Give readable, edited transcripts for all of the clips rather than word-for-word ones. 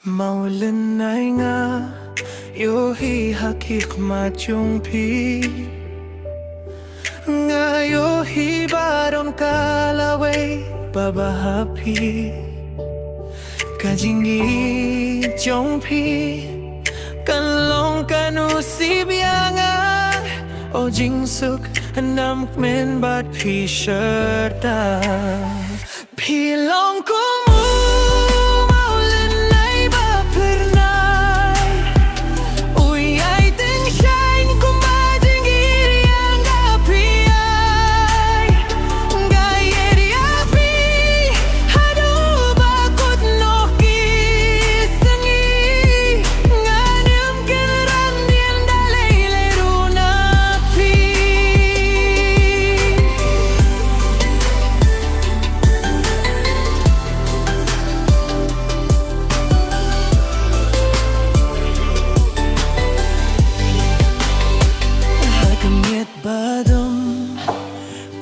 Maulan ay nga yo hi hakik ma chung pi nga yo hi baron kalaway babahapi kajingi chung pi kanlong kanu sibyanga o jingsuk nam men bat pi shirta pi long kumu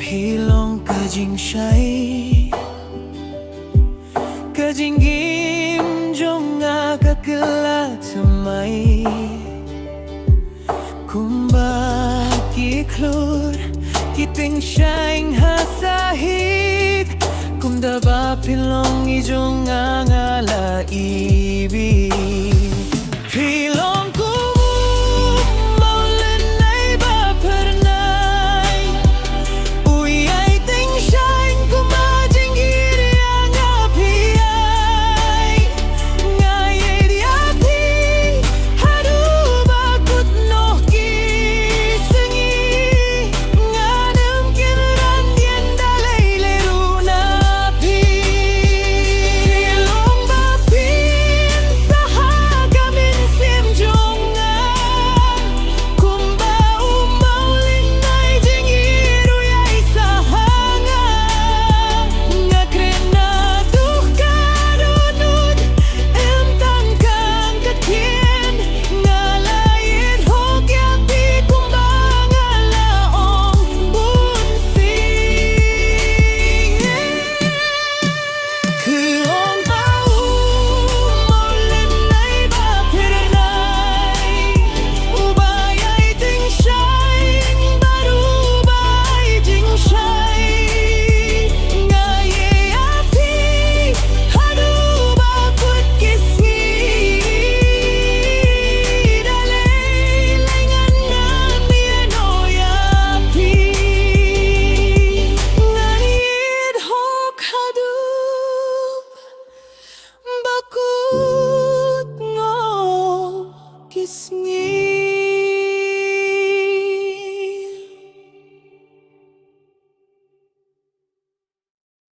Pilong kajing shay kajing gim jong nga kakala tamay kumba kiklur kiting shay hasahit kumdaba pilong ijong nga ngala ibig pilong kiss me.